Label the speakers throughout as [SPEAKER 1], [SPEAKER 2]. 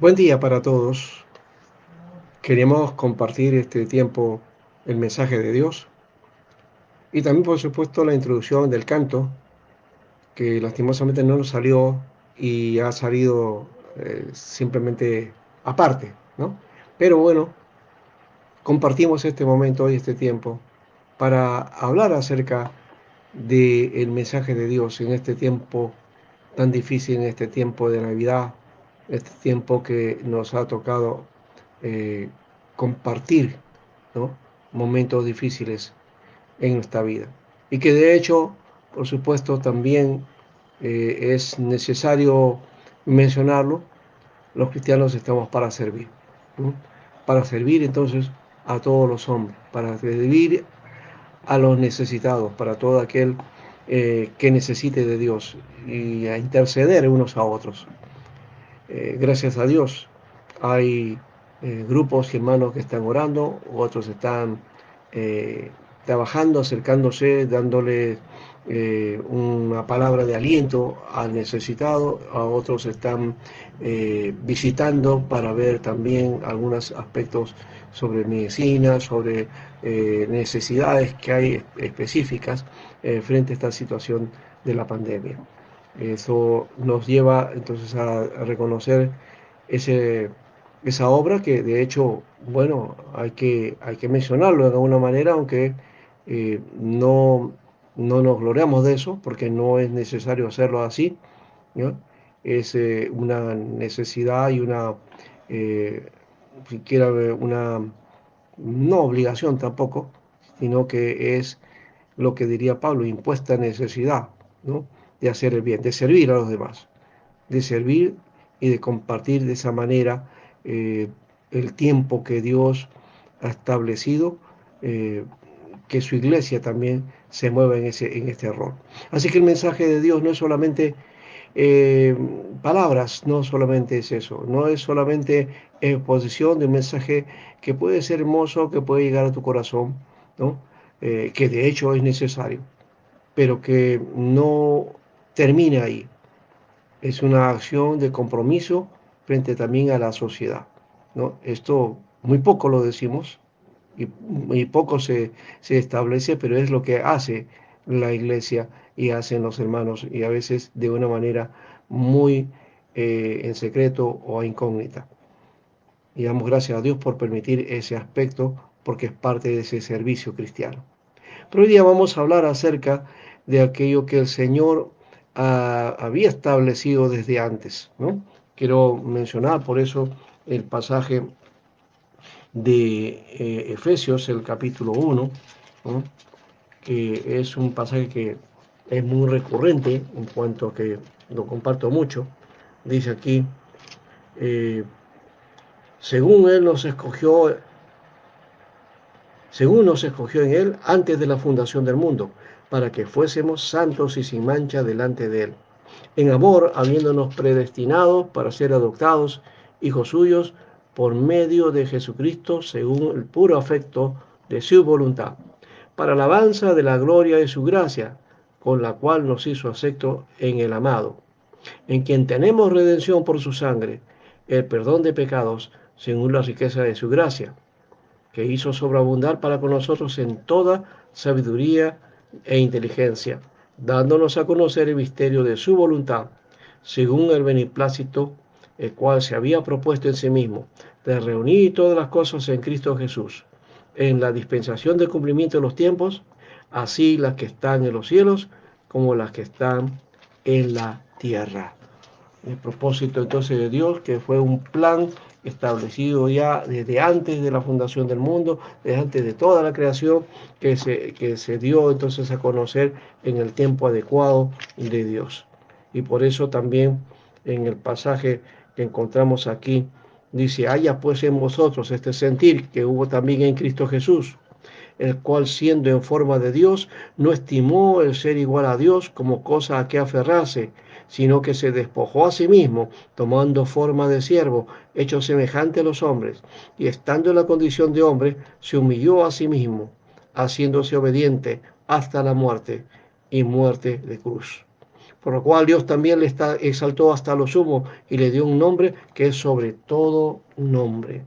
[SPEAKER 1] Buen día para todos. Queremos compartir este tiempo el mensaje de Dios y también, por supuesto, la introducción del canto, que lastimosamente no nos salió y ha salido simplemente aparte, ¿no? Pero bueno, compartimos este momento y este tiempo para hablar acerca del mensaje de Dios en este tiempo tan difícil, en este tiempo de Navidad, este tiempo que nos ha tocado eh, compartir, ¿no? Momentos difíciles en nuestra vida. Y que de hecho, por supuesto, también es necesario mencionarlo, los cristianos estamos para servir, ¿no? Para servir entonces a todos los hombres, para servir a los necesitados, para todo aquel que necesite de Dios y a interceder unos a otros. Gracias a Dios hay grupos hermanos que están orando, otros están eh, trabajando, acercándose, dándole una palabra de aliento al necesitado, a otros están visitando para ver también algunos aspectos sobre medicina, sobre necesidades que hay específicas frente a esta situación de la pandemia. Eso nos lleva entonces a reconocer ese, esa obra que de hecho, bueno, hay que mencionarlo de alguna manera, aunque no, no nos gloriamos de eso, porque no es necesario hacerlo así, ¿no? Es una necesidad y una, eh, siquiera una, no obligación tampoco, sino que es lo que diría Pablo, impuesta necesidad, ¿no? De hacer el bien, de servir a los demás, de servir y de compartir de esa manera eh, el tiempo que Dios ha establecido, eh, que su iglesia también se mueva en este rol. Así que el mensaje de Dios no es solamente eh, palabras, no solamente es eso, no es solamente exposición de un mensaje que puede ser hermoso, que puede llegar a tu corazón, ¿no? Que de hecho es necesario, pero que no termina ahí. Es una acción de compromiso frente también a la sociedad, ¿no? Esto muy poco lo decimos y muy poco se establece, pero es lo que hace la iglesia y hacen los hermanos y a veces de una manera muy en secreto o incógnita. Y damos gracias a Dios por permitir ese aspecto porque es parte de ese servicio cristiano. Pero hoy día vamos a hablar acerca de aquello que el Señor había establecido desde antes, ¿no? Quiero mencionar por eso el pasaje de Efesios, el capítulo 1, ¿no? Que es un pasaje que es muy recurrente en cuanto a que lo comparto mucho. Dice aquí, eh, según Él nos escogió, según nos escogió en Él antes de la fundación del mundo, para que fuésemos santos y sin mancha delante de Él. En amor, habiéndonos predestinados para ser adoptados hijos suyos por medio de Jesucristo, según el puro afecto de su voluntad, para alabanza de la gloria de su gracia, con la cual nos hizo acepto en el amado, en quien tenemos redención por su sangre, el perdón de pecados, según la riqueza de su gracia, que hizo sobreabundar para con nosotros en toda sabiduría e inteligencia, dándonos a conocer el misterio de su voluntad, según el beneplácito, el cual se había propuesto en sí mismo, de reunir todas las cosas en Cristo Jesús, en la dispensación del cumplimiento de los tiempos, así las que están en los cielos como las que están en la tierra. El propósito entonces de Dios, que fue un plan establecido ya desde antes de la fundación del mundo, desde antes de toda la creación, que se dio entonces a conocer en el tiempo adecuado de Dios. Y por eso también en el pasaje que encontramos aquí, dice, haya pues en vosotros este sentir que hubo también en Cristo Jesús, el cual siendo en forma de Dios, no estimó el ser igual a Dios como cosa a que aferrarse, sino que se despojó a sí mismo, tomando forma de siervo, hecho semejante a los hombres, y estando en la condición de hombre, se humilló a sí mismo, haciéndose obediente hasta la muerte y muerte de cruz. por lo cual Dios también le exaltó hasta lo sumo y le dio un nombre que es sobre todo nombre,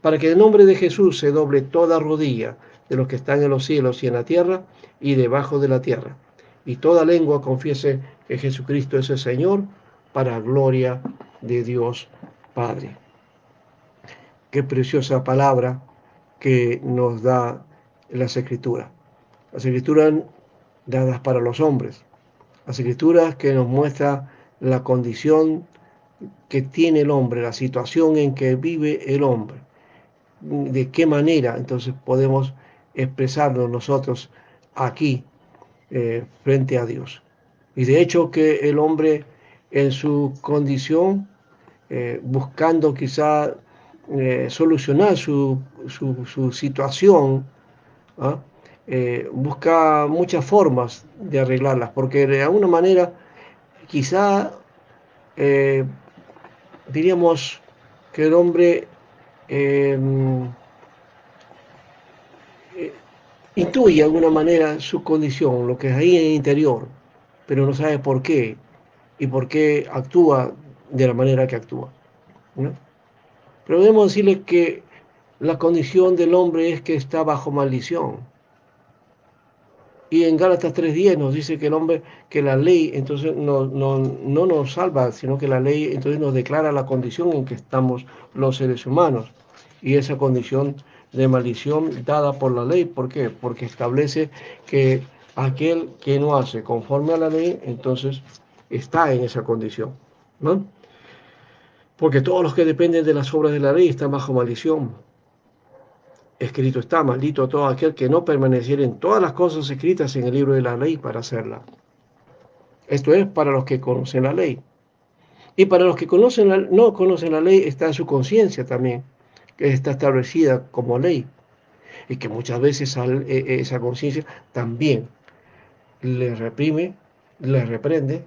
[SPEAKER 1] para que en el nombre de Jesús se doble toda rodilla de los que están en los cielos y en la tierra y debajo de la tierra, y toda lengua confiese que Jesucristo es el Señor, para gloria de Dios Padre. Qué preciosa palabra que nos da las Escrituras. Las Escrituras dadas para los hombres. Las Escrituras que nos muestra la condición que tiene el hombre, la situación en que vive el hombre. De qué manera entonces podemos expresarnos nosotros aquí frente a Dios. Y de hecho que el hombre en su condición, buscando quizá solucionar su situación, ¿ah? Busca muchas formas de arreglarlas, porque de alguna manera quizá eh, diríamos que el hombre eh, eh, intuye de alguna manera su condición, lo que es ahí en el interior, pero no sabe por qué y por qué actúa de la manera que actúa, ¿no? Pero debemos decirle que la condición del hombre es que está bajo maldición. Y en Gálatas 3:10 nos dice que el hombre, que la ley entonces no nos salva, sino que la ley entonces nos declara la condición en que estamos los seres humanos. Y esa condición de maldición dada por la ley, ¿por qué? Porque establece que aquel que no hace conforme a la ley, entonces está en esa condición, ¿no? Porque todos los que dependen de las obras de la ley están bajo maldición. Escrito está, maldito todo aquel que no permaneciera en todas las cosas escritas en el libro de la ley para hacerla. Esto es para los que conocen la ley. Y para los que no conocen la ley está en su conciencia también, que está establecida como ley. Y que muchas veces esa conciencia también les reprime, les reprende,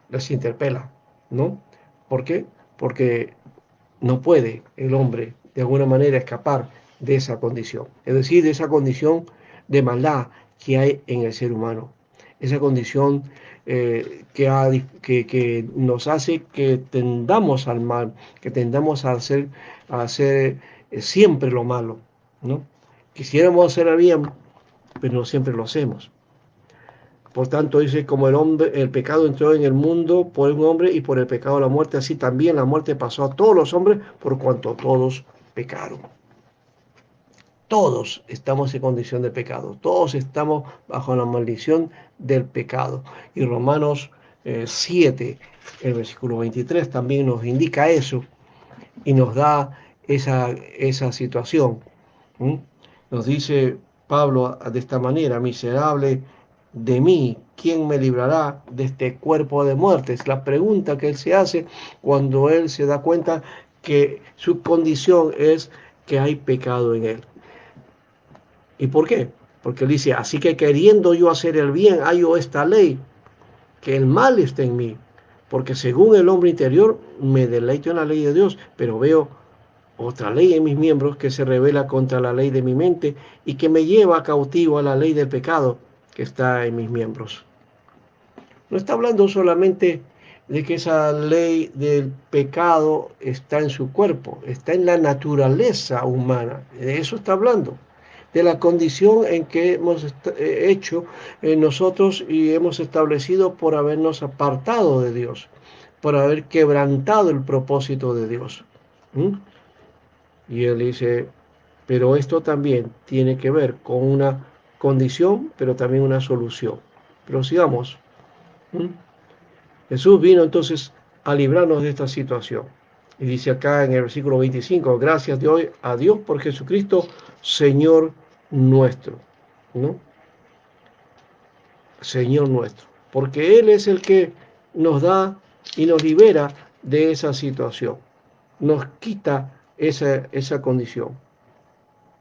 [SPEAKER 1] les interpela, ¿no? ¿Por qué? Porque no puede el hombre de alguna manera escapar de esa condición, es decir, de esa condición de maldad que hay en el ser humano, esa condición que nos hace que tendamos al mal, que tendamos a hacer siempre lo malo, ¿no? Quisiéramos hacer el bien, pero no siempre lo hacemos. Por tanto, dice, como el pecado entró en el mundo por un hombre y por el pecado la muerte, así también la muerte pasó a todos los hombres por cuanto todos pecaron. Todos estamos en condición de pecado, todos estamos bajo la maldición del pecado. Y Romanos 7, el versículo 23, también nos indica eso y nos da esa situación. ¿Mm? Nos dice Pablo de esta manera: miserable de mí, ¿quién me librará de este cuerpo de muerte? Es la pregunta que él se hace cuando él se da cuenta que su condición es que hay pecado en él. ¿Y por qué? Porque él dice, así que queriendo yo hacer el bien, hallo esta ley, que el mal está en mí, porque según el hombre interior me deleito en la ley de Dios, pero veo otra ley en mis miembros que se revela contra la ley de mi mente y que me lleva cautivo a la ley del pecado que está en mis miembros. No está hablando solamente de que esa ley del pecado está en su cuerpo, está en la naturaleza humana, de eso está hablando, de la condición en que hemos hecho nosotros y hemos establecido por habernos apartado de Dios, por haber quebrantado el propósito de Dios. ¿Mm? Y él dice, pero esto también tiene que ver con una condición, pero también una solución. Pero sigamos. ¿Mm? Jesús vino entonces a librarnos de esta situación. Y dice acá en el versículo 25, gracias de hoy a Dios por Jesucristo, Señor nuestro. ¿No? Señor nuestro. Porque Él es el que nos da y nos libera de esa situación. Nos quita esa condición.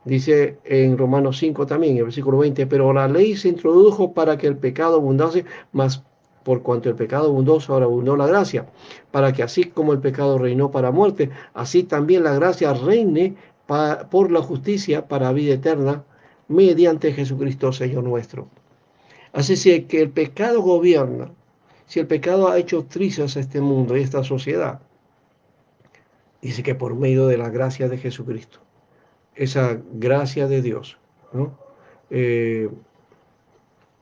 [SPEAKER 1] Dice en Romanos 5 también, en el versículo 20, pero la ley se introdujo para que el pecado abundase, mas por cuanto el pecado abundó, sobreabundó la gracia, para que así como el pecado reinó para muerte, así también la gracia reine por la justicia para vida eterna, mediante Jesucristo, Señor nuestro. Así es que el pecado gobierna, Si el pecado ha hecho trizas a este mundo y a esta sociedad, dice que por medio de la gracia de Jesucristo, esa gracia de Dios, ¿no? Eh,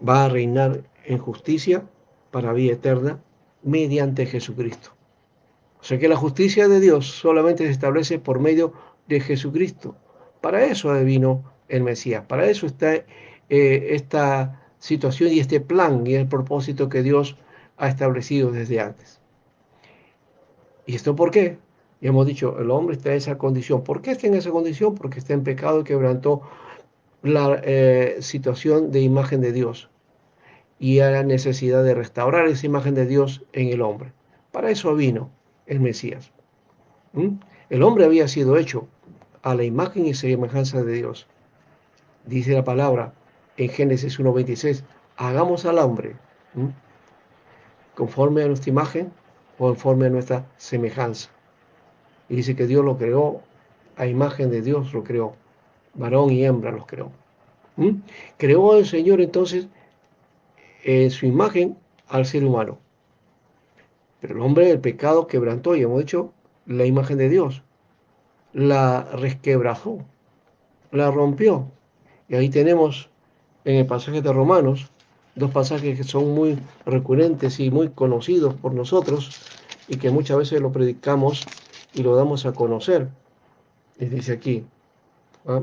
[SPEAKER 1] va a reinar en justicia para vida eterna mediante Jesucristo. O sea que la justicia de Dios solamente se establece por medio de Jesucristo. Para eso vino el Mesías, para eso está esta situación y este plan y el propósito que Dios ha establecido desde antes. ¿Y esto por qué? Ya hemos dicho, el hombre está en esa condición. ¿Por qué está en esa condición? Porque está en pecado y quebrantó la situación de imagen de Dios y a la necesidad de restaurar esa imagen de Dios en el hombre. Para eso vino el Mesías. ¿Mm? El hombre había sido hecho a la imagen y semejanza de Dios. Dice la palabra en Génesis 1:26, hagamos al hombre, ¿mm?, conforme a nuestra imagen, conforme a nuestra semejanza. Y dice que Dios lo creó, a imagen de Dios lo creó, varón y hembra los creó. ¿Mm? Creó el Señor entonces en su imagen al ser humano. Pero el hombre del pecado quebrantó, y hemos dicho, la imagen de Dios. La resquebrajó, la rompió. Y ahí tenemos en el pasaje de Romanos, dos pasajes que son muy recurrentes y muy conocidos por nosotros y que muchas veces lo predicamos y lo damos a conocer. Y dice aquí, ¿ah?,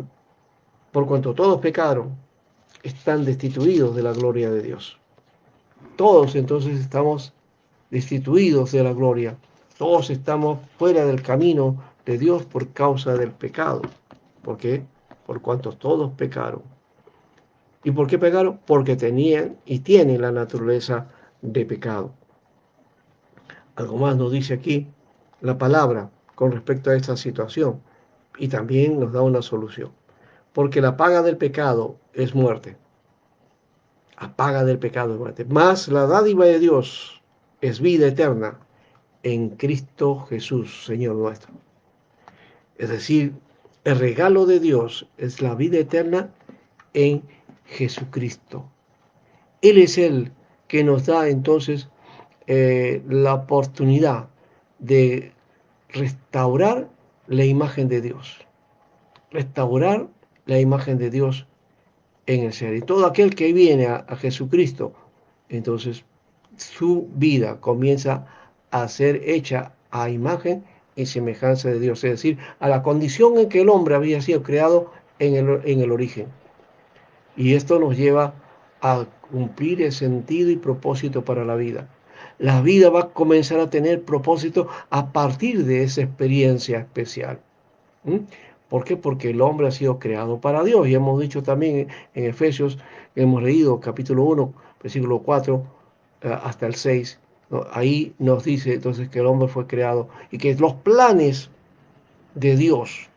[SPEAKER 1] por cuanto todos pecaron, están destituidos de la gloria de Dios. Todos entonces estamos destituidos de la gloria. Todos estamos fuera del camino de Dios por causa del pecado. ¿Por qué? Por cuanto todos pecaron. ¿Y por qué pecaron? Porque tenían y tienen la naturaleza de pecado. Algo más nos dice aquí la palabra con respecto a esta situación y también nos da una solución. Porque la paga del pecado es muerte. La paga del pecado es muerte. Mas la dádiva de Dios es vida eterna en Cristo Jesús, Señor nuestro. Es decir, el regalo de Dios es la vida eterna en Jesucristo. Él es el que nos da entonces la oportunidad de restaurar la imagen de Dios. Restaurar la imagen de Dios en el ser. Y todo aquel que viene a Jesucristo, entonces su vida comienza a ser hecha a imagen y semejanza de Dios, es decir, a la condición en que el hombre había sido creado en el origen. Y esto nos lleva a cumplir el sentido y propósito para la vida. La vida va a comenzar a tener propósito a partir de esa experiencia especial. ¿Mm? ¿Por qué? Porque el hombre ha sido creado para Dios. Y hemos dicho también en Efesios, hemos leído capítulo 1, versículo 4 hasta el 6, ¿no? Ahí nos dice entonces que el hombre fue creado y que los planes de Dios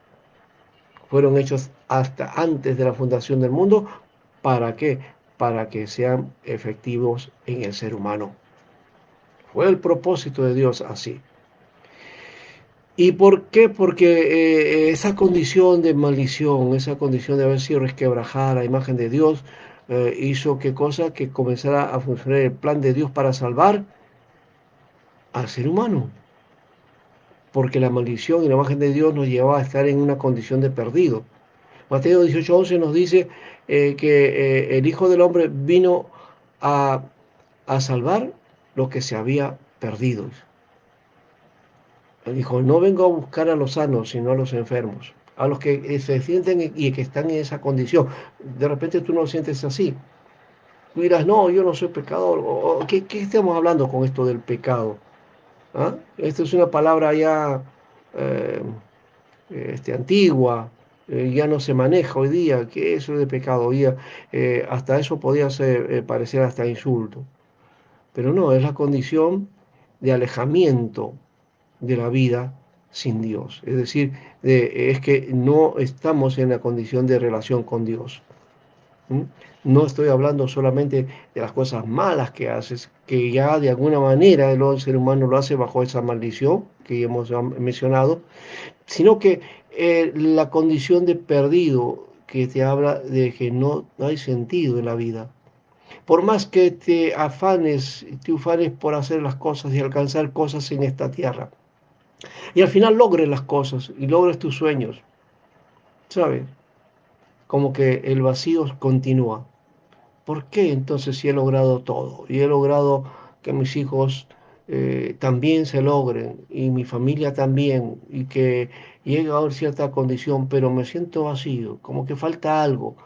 [SPEAKER 1] fueron hechos hasta antes de la fundación del mundo. ¿Para qué? Para que sean efectivos en el ser humano. Fue el propósito de Dios así. ¿Y por qué? Porque esa condición de maldición, esa condición de haber sido resquebrajada la imagen de Dios, hizo que cosa que comenzara a funcionar el plan de Dios para salvar al ser humano. Porque la maldición y la imagen de Dios nos llevaba a estar en una condición de perdido. Mateo 18:11 nos dice que el Hijo del Hombre vino a, a salvar lo que se había perdido. Dijo, no vengo a buscar a los sanos, sino a los enfermos, a los que se sienten y que están en esa condición. De repente tú no lo sientes así. Tú dirás, no, yo no soy pecador. ¿Qué estamos hablando con esto del pecado? ¿Ah? Esta es una palabra ya eh, antigua, ya no se maneja hoy día. ¿Qué es eso de pecado? Hoy día, hasta eso podía ser, parecer hasta insulto. Pero no, es la condición de alejamiento de la vida sin Dios. Es decir, es que no estamos en la condición de relación con Dios. ¿Mm? No estoy hablando solamente de las cosas malas que haces, que ya de alguna manera el ser humano lo hace bajo esa maldición que hemos mencionado, sino que la condición de perdido que te habla de que no hay sentido en la vida. por más que te ufanes por hacer las cosas y alcanzar cosas en esta tierra, y al final logres las cosas y logres tus sueños, ¿sabes? Como que el vacío continúa. ¿Por qué entonces si he logrado todo? Y he logrado que mis hijos también se logren y mi familia también y que llegue a haber cierta condición, pero me siento vacío, como que falta algo.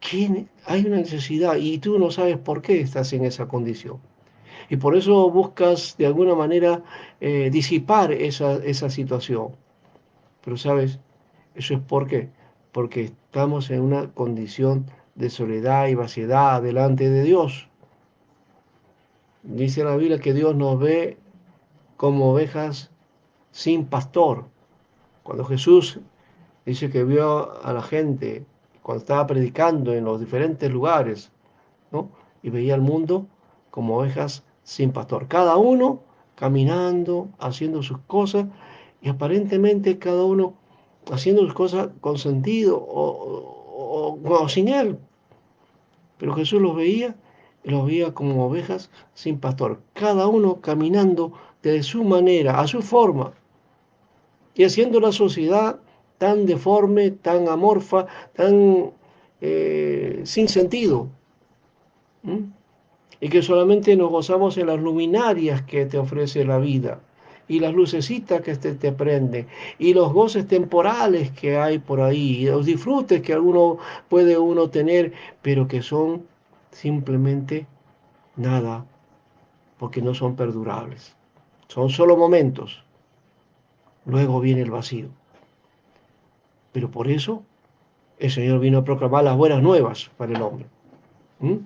[SPEAKER 1] ¿Quién? Hay una necesidad y tú no sabes por qué estás en esa condición. Y por eso buscas de alguna manera disipar esa situación. Pero sabes, eso es porque estamos en una condición de soledad y vaciedad delante de Dios. Dice la Biblia que Dios nos ve como ovejas sin pastor. Cuando Jesús dice que vio a la gente cuando estaba predicando en los diferentes lugares, ¿no? Y veía al mundo como ovejas sin pastor. Cada uno caminando, haciendo sus cosas y aparentemente cada uno haciendo sus cosas con sentido o sin él. Pero Jesús los veía como ovejas sin pastor, cada uno caminando de su manera, a su forma, y haciendo la sociedad tan deforme, tan amorfa, tan sin sentido. ¿Mm? Y que solamente nos gozamos en las luminarias que te ofrece la vida y las lucecitas que te prenden y los goces temporales que hay por ahí y los disfrutes que alguno puede uno tener, pero que son simplemente nada, porque no son perdurables. Son solo momentos. Luego viene el vacío. Pero por eso el Señor vino a proclamar las buenas nuevas para el hombre. ¿Mm?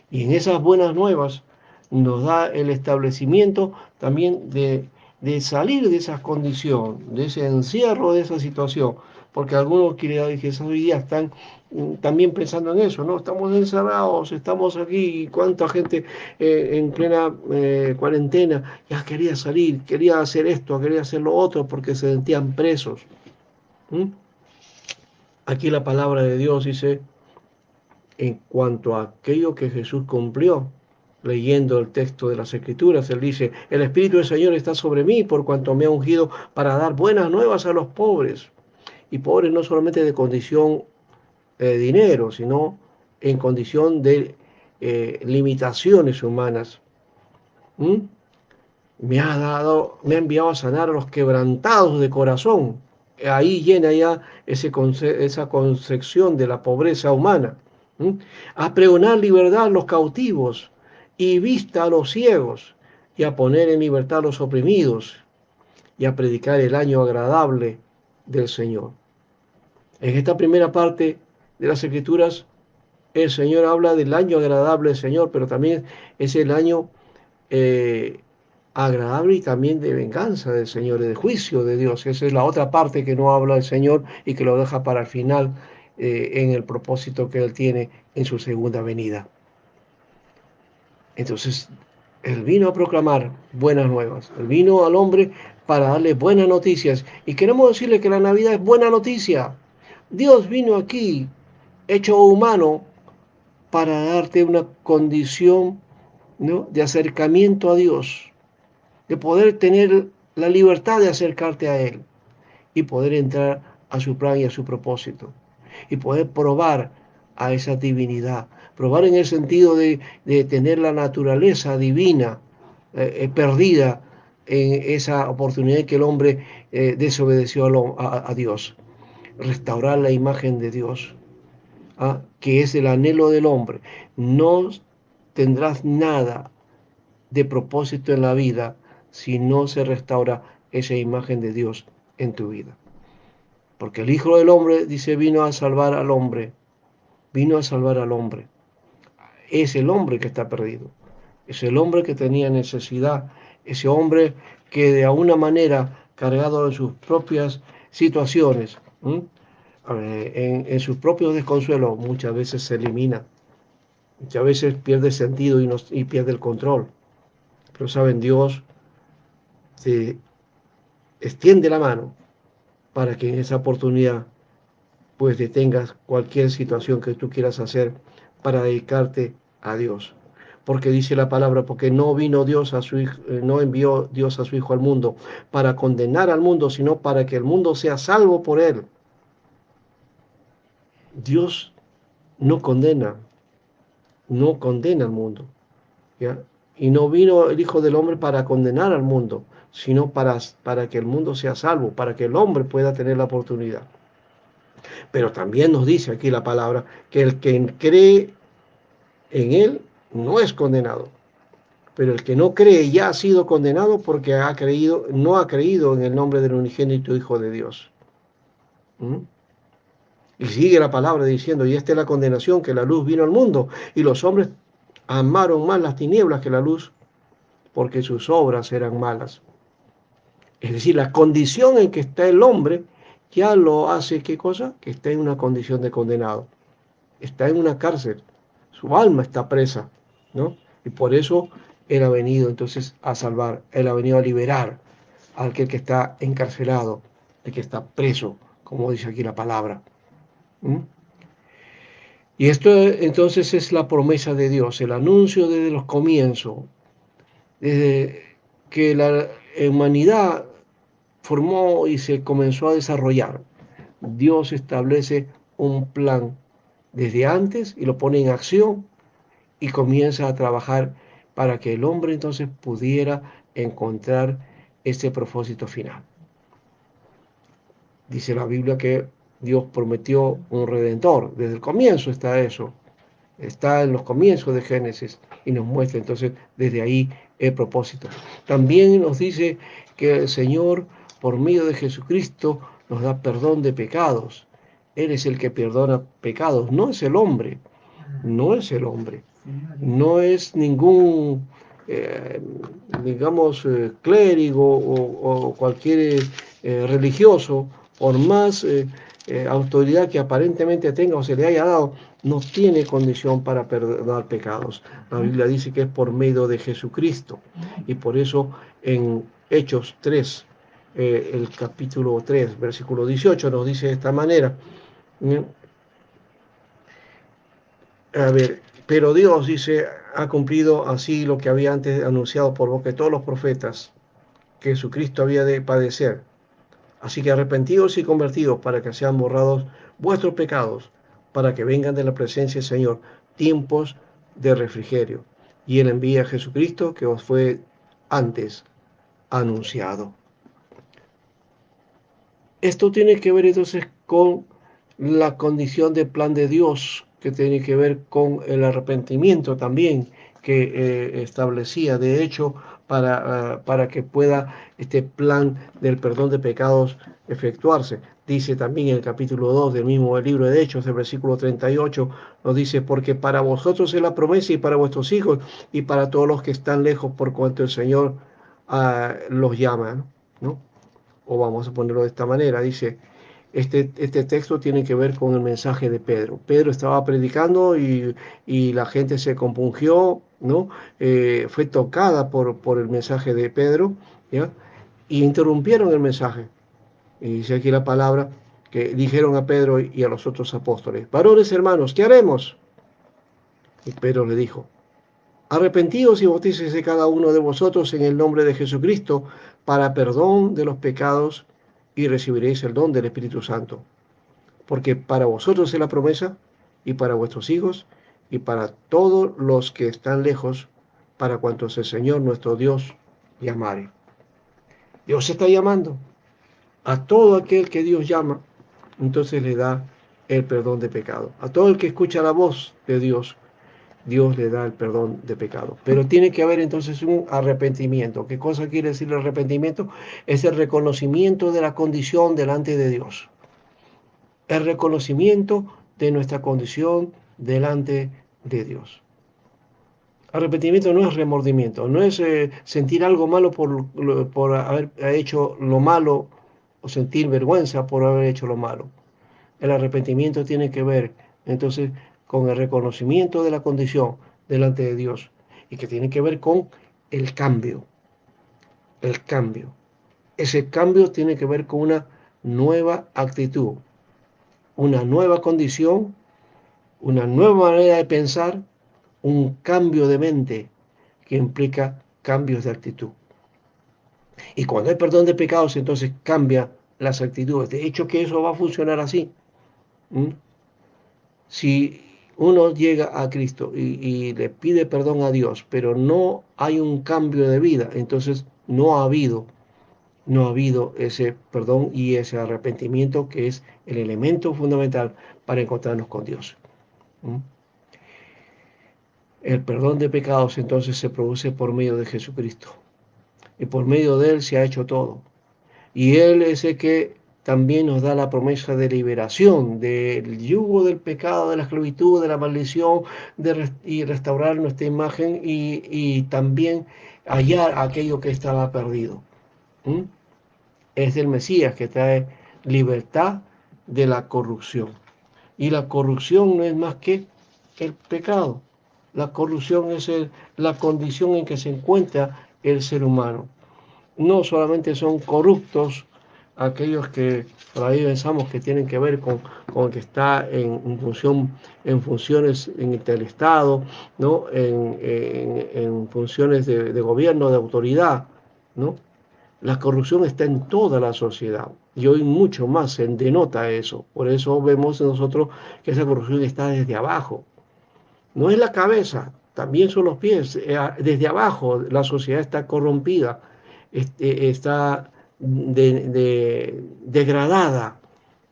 [SPEAKER 1] Y en esas buenas nuevas nos da el establecimiento también de salir de esa condición, de ese encierro, de esa situación. Porque algunos quizás hoy día están también pensando en eso, ¿no? Estamos encerrados, estamos aquí, y cuánta gente en plena cuarentena ya quería salir, quería hacer esto, quería hacer lo otro, porque se sentían presos. ¿Mm? Aquí la palabra de Dios dice en cuanto a aquello que Jesús cumplió. Leyendo el texto de las Escrituras, él dice, el Espíritu del Señor está sobre mí por cuanto me ha ungido para dar buenas nuevas a los pobres. Y pobres no solamente de condición de dinero, sino en condición de limitaciones humanas. ¿Mm? Me ha enviado a sanar a los quebrantados de corazón. Ahí llena ya esa concepción de la pobreza humana. ¿Mm? A pregonar libertad a los cautivos y vista a los ciegos, y a poner en libertad a los oprimidos, y a predicar el año agradable del Señor. En esta primera parte de las Escrituras, el Señor habla del año agradable del Señor, pero también es el año eh, agradable y también de venganza del Señor, de juicio de Dios. Esa es la otra parte que no habla el Señor y que lo deja para el final en el propósito que Él tiene en su segunda venida. Entonces, Él vino a proclamar buenas nuevas. Él vino al hombre para darle buenas noticias. Y queremos decirle que la Navidad es buena noticia. Dios vino aquí, hecho humano, para darte una condición, ¿no?, de acercamiento a Dios, de poder tener la libertad de acercarte a Él y poder entrar a su plan y a su propósito y poder probar a esa divinidad, probar en el sentido de tener la naturaleza divina perdida en esa oportunidad que el hombre desobedeció a Dios, restaurar la imagen de Dios, que es el anhelo del hombre. No tendrás nada de propósito en la vida si no se restaura esa imagen de Dios en tu vida. Porque el Hijo del Hombre, dice, vino a salvar al hombre. Vino a salvar al hombre. Es el hombre que está perdido. Es el hombre que tenía necesidad. Ese hombre que de alguna manera, cargado de sus propias situaciones, en sus propios desconsuelos, muchas veces se elimina. Muchas veces pierde sentido y pierde el control. Pero saben, Dios te extiende la mano para que en esa oportunidad pues detengas cualquier situación que tú quieras hacer para dedicarte a Dios. porque dice la palabra, porque no vino Dios a su hijo, no envió Dios a su Hijo al mundo para condenar al mundo, sino para que el mundo sea salvo por él. Dios no condena, no condena al mundo, ¿ya? Y no vino el Hijo del Hombre para condenar al mundo, sino para que el mundo sea salvo, para que el hombre pueda tener la oportunidad. Pero también nos dice aquí la palabra que el que cree en él no es condenado. Pero el que no cree ya ha sido condenado porque no ha creído en el nombre del unigénito Hijo de Dios. ¿Mm? Y sigue la palabra diciendo, y esta es la condenación, que la luz vino al mundo, y los hombres amaron más las tinieblas que la luz, porque sus obras eran malas. Es decir, la condición en que está el hombre ya lo hace, ¿qué cosa? Que está en una condición de condenado. Está en una cárcel. Su alma está presa, ¿no? Y por eso Él ha venido entonces a salvar. Él ha venido a liberar a aquel que está encarcelado, el que está preso, como dice aquí la palabra. ¿Mm? Y esto entonces es la promesa de Dios, el anuncio desde los comienzos, desde que la humanidad formó y se comenzó a desarrollar. Dios establece un plan desde antes y lo pone en acción y comienza a trabajar para que el hombre entonces pudiera encontrar ese propósito final. Dice la Biblia que Dios prometió un redentor. Desde el comienzo está eso. Está en los comienzos de Génesis y nos muestra entonces desde ahí el propósito. También nos dice que el Señor, por medio de Jesucristo, nos da perdón de pecados. Él es el que perdona pecados, no es el hombre, no es el hombre, no es ningún, eh, digamos, clérigo o cualquier religioso, por más autoridad que aparentemente tenga o se le haya dado, no tiene condición para perdonar pecados. La Biblia dice que es por medio de Jesucristo. Y por eso en Hechos 3, el capítulo 3, versículo 18, nos dice de esta manera. A ver, pero Dios dice, ha cumplido así lo que había antes anunciado por boca de todos los profetas, que Jesucristo había de padecer. Así que arrepentidos y convertidos para que sean borrados vuestros pecados, para que vengan de la presencia del Señor tiempos de refrigerio. Y Él envía a Jesucristo que os fue antes anunciado. Esto tiene que ver entonces con la condición del plan de Dios, que tiene que ver con el arrepentimiento también que establecía, de hecho, para que pueda este plan del perdón de pecados efectuarse. Dice también en el capítulo 2 del mismo libro de Hechos, el versículo 38, nos dice, porque para vosotros es la promesa y para vuestros hijos y para todos los que están lejos por cuanto el Señor los llama, ¿no? O vamos a ponerlo de esta manera, dice, este texto tiene que ver con el mensaje de Pedro. Pedro estaba predicando y la gente se compungió, ¿no? Fue tocada por el mensaje de Pedro, ¿ya? Y interrumpieron el mensaje. Y dice aquí la palabra que dijeron a Pedro y a los otros apóstoles, varones hermanos, ¿qué haremos? Y Pedro le dijo, arrepentíos y bautícese cada uno de vosotros en el nombre de Jesucristo para perdón de los pecados y recibiréis el don del Espíritu Santo. Porque para vosotros es la promesa y para vuestros hijos y para todos los que están lejos, para cuantos el Señor nuestro Dios llamare. Dios está llamando a todo aquel que Dios llama, entonces le da el perdón de pecado. A todo el que escucha la voz de Dios, Dios le da el perdón de pecado. Pero tiene que haber entonces un arrepentimiento. ¿Qué cosa quiere decir el arrepentimiento? Es el reconocimiento de la condición delante de Dios. El reconocimiento de nuestra condición delante de Dios. Arrepentimiento no es remordimiento, no es sentir algo malo por haber hecho lo malo o sentir vergüenza por haber hecho lo malo. El arrepentimiento tiene que ver entonces con el reconocimiento de la condición delante de Dios y que tiene que ver con el cambio. El cambio. Ese cambio tiene que ver con una nueva actitud, una nueva condición, una nueva manera de pensar un cambio de mente que implica cambios de actitud. Y cuando hay perdón de pecados, entonces cambia las actitudes. De hecho, que eso va a funcionar así. ¿Mm? Si uno llega a Cristo y le pide perdón a Dios, pero no hay un cambio de vida, entonces no ha habido ese perdón y ese arrepentimiento que es el elemento fundamental para encontrarnos con Dios. ¿Mm? El perdón de pecados entonces se produce por medio de Jesucristo y por medio de Él se ha hecho todo. Y Él es el que también nos da la promesa de liberación del yugo del pecado, de la esclavitud, de la maldición, y restaurar nuestra imagen y también hallar aquello que estaba perdido. ¿Mm? Es el Mesías que trae libertad de la corrupción. Y la corrupción no es más que el pecado. La corrupción es la condición en que se encuentra el ser humano. No solamente son corruptos aquellos que por ahí pensamos que tienen que ver con el que está en funciones en el Estado, ¿no? en funciones de gobierno, de autoridad, ¿no? La corrupción está en toda la sociedad y hoy mucho más se denota eso. Por eso vemos nosotros que esa corrupción está desde abajo. No es la cabeza, también son los pies. Desde abajo la sociedad está corrompida, está degradada,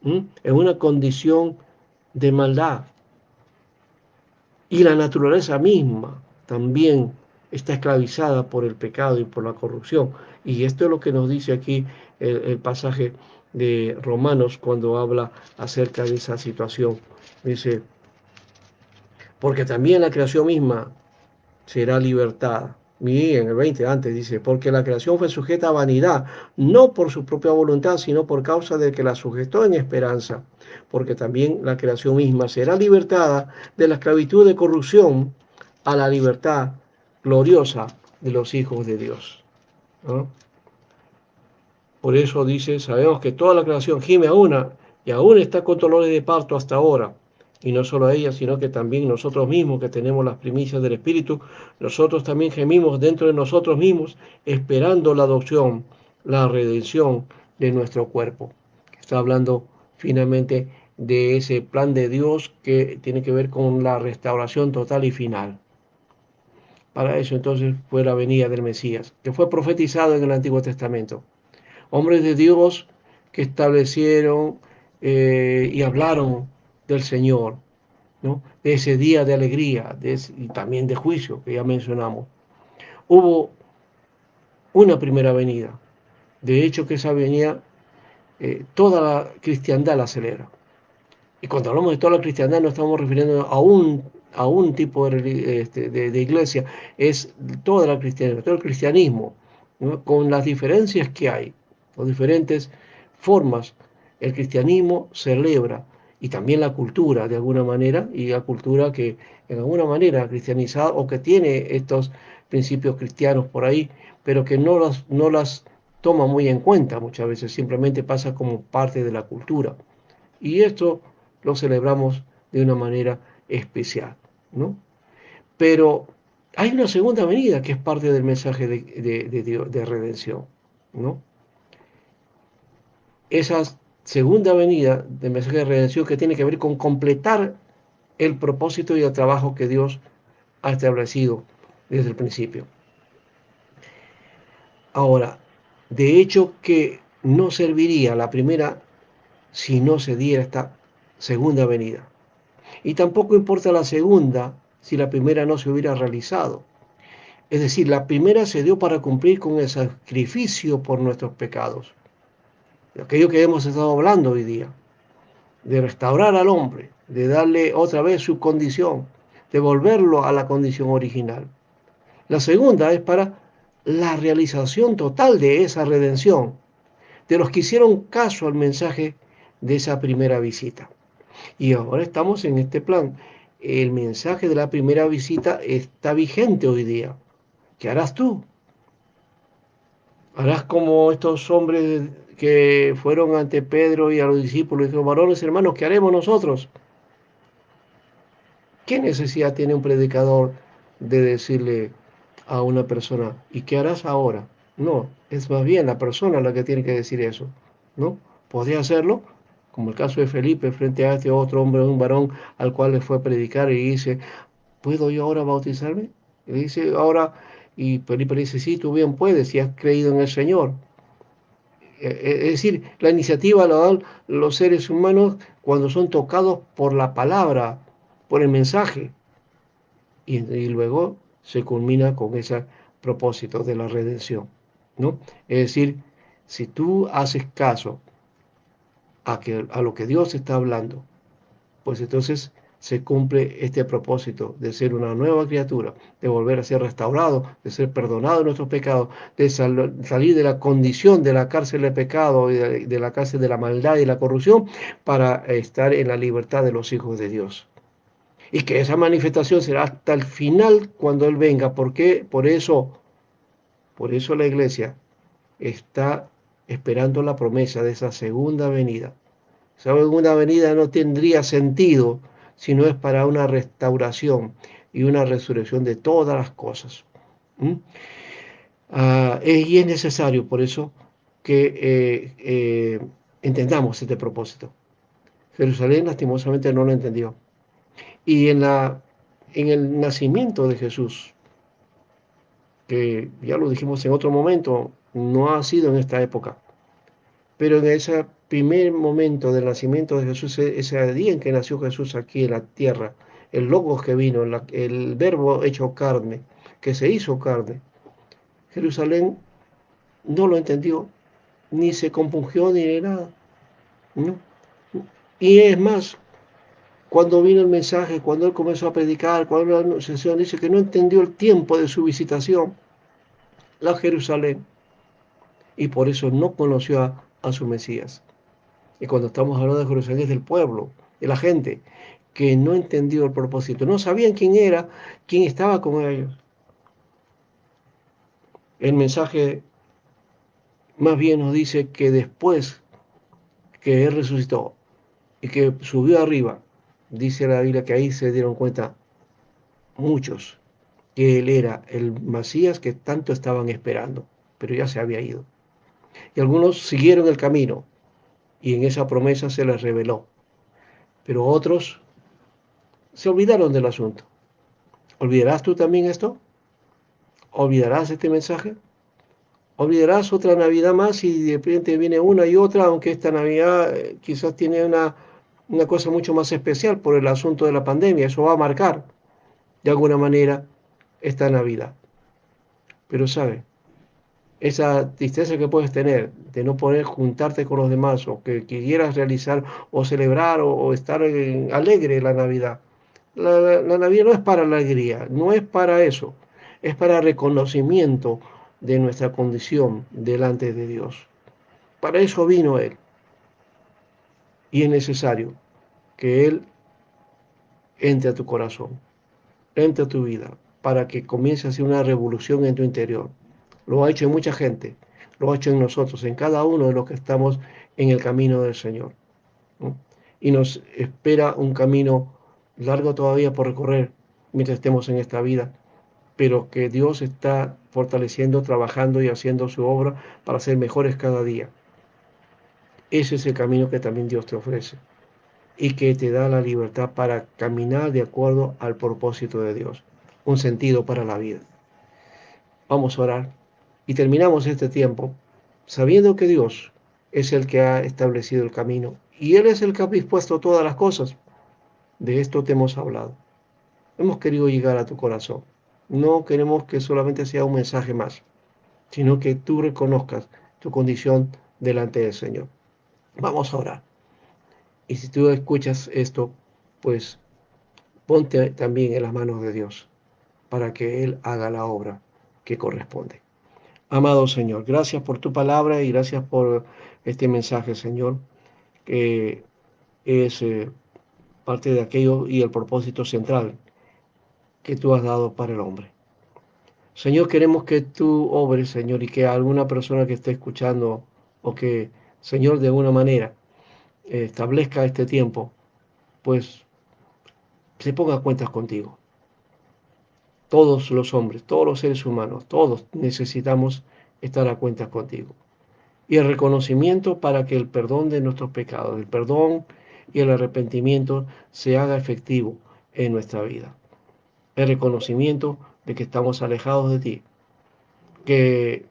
[SPEAKER 1] en una condición de maldad. Y la naturaleza misma también está esclavizada por el pecado y por la corrupción. Y esto es lo que nos dice aquí el pasaje de Romanos cuando habla acerca de esa situación. Dice, porque también la creación misma será libertada. Y en el 20 antes dice, porque la creación fue sujeta a vanidad, no por su propia voluntad, sino por causa del que la sujetó en esperanza. Porque también la creación misma será libertada de la esclavitud de corrupción a la libertad gloriosa de los hijos de Dios. ¿No? Por eso dice, sabemos que toda la creación gime a una y aún está con dolores de parto hasta ahora. Y no solo ella, sino que también nosotros mismos que tenemos las primicias del Espíritu, nosotros también gemimos dentro de nosotros mismos, esperando la adopción, la redención de nuestro cuerpo. Está hablando finalmente de ese plan de Dios que tiene que ver con la restauración total y final. Para eso entonces fue la venida del Mesías, que fue profetizado en el Antiguo Testamento. Hombres de Dios que establecieron y hablaron del Señor, ¿no? De ese día de alegría y también de juicio que ya mencionamos. Hubo una primera venida. De hecho, que esa venida toda la cristiandad la celebra. Y cuando hablamos de toda la cristiandad no estamos refiriendo a un tipo de iglesia, es toda la cristiandad, todo el cristianismo, ¿no? Con las diferencias que hay, las diferentes formas, el cristianismo celebra y también la cultura de alguna manera, y la cultura que en alguna manera cristianizada o que tiene estos principios cristianos por ahí, pero que no las toma muy en cuenta muchas veces, simplemente pasa como parte de la cultura. Y esto lo celebramos de una manera especial, ¿no? Pero hay una segunda venida que es parte del mensaje de Dios, de redención, ¿no? Esa segunda venida del mensaje de redención que tiene que ver con completar el propósito y el trabajo que Dios ha establecido desde el principio. Ahora, de hecho que no serviría la primera si no se diera esta segunda venida. Y tampoco importa la segunda si la primera no se hubiera realizado. Es decir, la primera se dio para cumplir con el sacrificio por nuestros pecados. Aquello que hemos estado hablando hoy día, de restaurar al hombre, de darle otra vez su condición, de volverlo a la condición original. La segunda es para la realización total de esa redención, de los que hicieron caso al mensaje de esa primera visita. Y ahora estamos en este plan. El mensaje de la primera visita está vigente hoy día. ¿Qué harás tú? Harás como estos hombres que fueron ante Pedro y a los discípulos y dijeron, varones hermanos, ¿qué haremos nosotros? ¿Qué necesidad tiene un predicador de decirle a una persona, ¿y qué harás ahora? No, es más bien la persona la que tiene que decir eso, ¿no? Podría hacerlo, como el caso de Felipe, frente a este otro hombre, un varón al cual le fue a predicar y dice, ¿puedo yo ahora bautizarme? Y le dice, ahora, y Felipe le dice, sí, tú bien puedes, si has creído en el Señor. Es decir, la iniciativa la dan los seres humanos cuando son tocados por la palabra, por el mensaje, y luego se culmina con ese propósito de la redención, ¿no? Es decir, si tú haces caso a lo que Dios está hablando, pues entonces se cumple este propósito de ser una nueva criatura, de volver a ser restaurado, de ser perdonado de nuestros pecados, de salir de la condición de la cárcel de pecado y de la cárcel de la maldad y la corrupción para estar en la libertad de los hijos de Dios. Y que esa manifestación será hasta el final cuando Él venga. ¿Por qué? Por eso la iglesia está esperando la promesa de esa segunda venida. Esa segunda venida no tendría sentido si no es para una restauración y una resurrección de todas las cosas. ¿Mm? Y es necesario por eso que entendamos este propósito. Jerusalén lastimosamente no lo entendió. Y en el nacimiento de Jesús, que ya lo dijimos en otro momento, no ha sido en esta época, pero en ese primer momento del nacimiento de Jesús, ese día en que nació Jesús aquí en la tierra, el Logos que vino, el Verbo hecho carne, que se hizo carne, Jerusalén no lo entendió, ni se compungió ni nada, ¿no? Y es más, cuando vino el mensaje, cuando él comenzó a predicar, cuando la anunciación dice que no entendió el tiempo de su visitación, la Jerusalén, y por eso no conoció a su Mesías. Y cuando estamos hablando de Jerusalén es del pueblo, de la gente que no entendió el propósito, no sabían quién era, quién estaba con ellos. El mensaje más bien nos dice que después que Él resucitó y que subió arriba, dice la Biblia que ahí se dieron cuenta muchos que Él era el Mesías que tanto estaban esperando, pero ya se había ido. Y algunos siguieron el camino y en esa promesa se les reveló, pero otros se olvidaron del asunto. ¿Olvidarás tú también esto? ¿Olvidarás este mensaje? ¿Olvidarás otra Navidad más y de repente viene una y otra, aunque esta Navidad quizás tiene una cosa mucho más especial por el asunto de la pandemia? Eso va a marcar de alguna manera esta Navidad. Pero sabe, esa tristeza que puedes tener de no poder juntarte con los demás o que quieras realizar o celebrar o estar alegre en la Navidad. La Navidad no es para la alegría, no es para eso, es para reconocimiento de nuestra condición delante de Dios. Para eso vino Él y es necesario que Él entre a tu corazón, entre a tu vida, para que comience a hacer una revolución en tu interior. Lo ha hecho en mucha gente, lo ha hecho en nosotros, en cada uno de los que estamos en el camino del Señor, ¿no? Y nos espera un camino largo todavía por recorrer mientras estemos en esta vida, pero que Dios está fortaleciendo, trabajando y haciendo su obra para ser mejores cada día. Ese es el camino que también Dios te ofrece y que te da la libertad para caminar de acuerdo al propósito de Dios, un sentido para la vida. Vamos a orar y terminamos este tiempo sabiendo que Dios es el que ha establecido el camino y Él es el que ha dispuesto todas las cosas. De esto te hemos hablado. Hemos querido llegar a tu corazón. No queremos que solamente sea un mensaje más, sino que tú reconozcas tu condición delante del Señor. Vamos a orar. Y si tú escuchas esto, pues ponte también en las manos de Dios para que Él haga la obra que corresponde. Amado Señor, gracias por tu palabra y gracias por este mensaje, Señor, que es parte de aquello y el propósito central que tú has dado para el hombre. Señor, queremos que tú obres, Señor, y que alguna persona que esté escuchando o que, Señor, de alguna manera establezca este tiempo, pues se ponga a cuentas contigo. Todos los hombres, todos los seres humanos, todos necesitamos estar a cuentas contigo. Y el reconocimiento para que el perdón de nuestros pecados, el perdón y el arrepentimiento se haga efectivo en nuestra vida. El reconocimiento de que estamos alejados de ti, que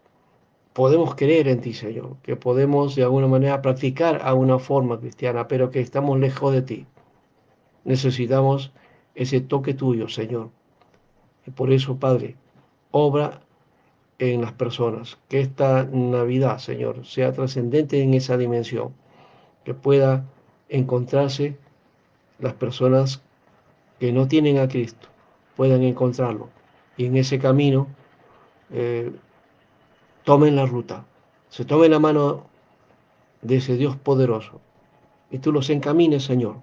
[SPEAKER 1] podemos creer en ti, Señor, que podemos de alguna manera practicar a una forma cristiana, pero que estamos lejos de ti. Necesitamos ese toque tuyo, Señor. Y por eso, Padre, obra en las personas, que esta Navidad, Señor, sea trascendente en esa dimensión, que pueda encontrarse las personas que no tienen a Cristo, puedan encontrarlo. Y en ese camino eh, tomen la ruta, se tomen la mano de ese Dios poderoso y tú los encamines, Señor,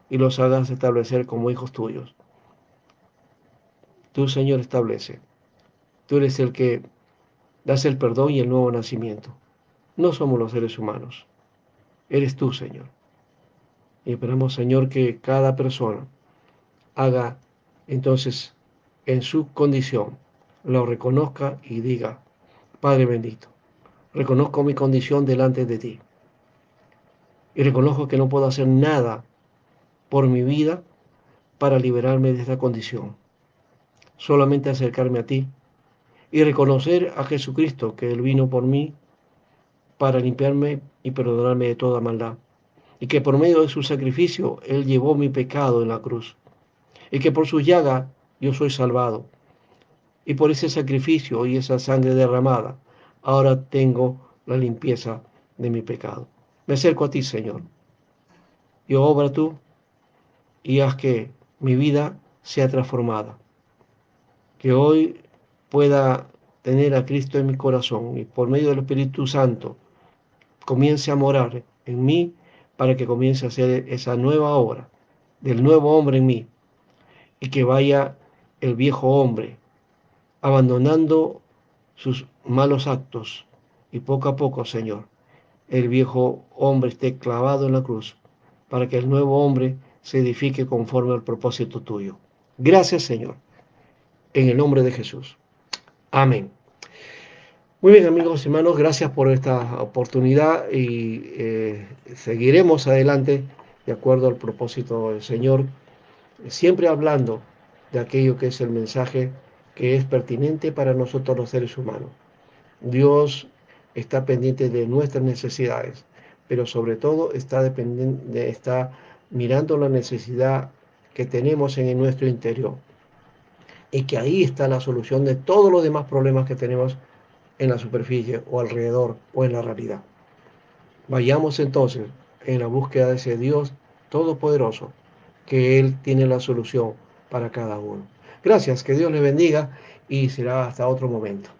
[SPEAKER 1] y los hagas establecer como hijos tuyos. Tú, Señor, establece. Tú eres el que das el perdón y el nuevo nacimiento. No somos los seres humanos. Eres tú, Señor. Y esperamos, Señor, que cada persona haga entonces en su condición, lo reconozca y diga, Padre bendito, reconozco mi condición delante de ti y reconozco que no puedo hacer nada por mi vida para liberarme de esta condición, solamente acercarme a ti y reconocer a Jesucristo que Él vino por mí para limpiarme y perdonarme de toda maldad, y que por medio de su sacrificio Él llevó mi pecado en la cruz, y que por su llaga yo soy salvado, y por ese sacrificio y esa sangre derramada, ahora tengo la limpieza de mi pecado. Me acerco a ti, Señor, y obra tú y haz que mi vida sea transformada, que hoy pueda tener a Cristo en mi corazón y por medio del Espíritu Santo comience a morar en mí para que comience a hacer esa nueva obra del nuevo hombre en mí y que vaya el viejo hombre abandonando sus malos actos y poco a poco, Señor, el viejo hombre esté clavado en la cruz para que el nuevo hombre se edifique conforme al propósito tuyo. Gracias, Señor, en el nombre de Jesús. Amén. Muy bien, amigos y hermanos, gracias por esta oportunidad y seguiremos adelante de acuerdo al propósito del Señor, siempre hablando de aquello que es el mensaje que es pertinente para nosotros los seres humanos. Dios está pendiente de nuestras necesidades, pero sobre todo está mirando la necesidad que tenemos en nuestro interior y que ahí está la solución de todos los demás problemas que tenemos en la superficie o alrededor o en la realidad. Vayamos entonces en la búsqueda de ese Dios todopoderoso, que Él tiene la solución para cada uno. Gracias, que Dios le bendiga y será hasta otro momento.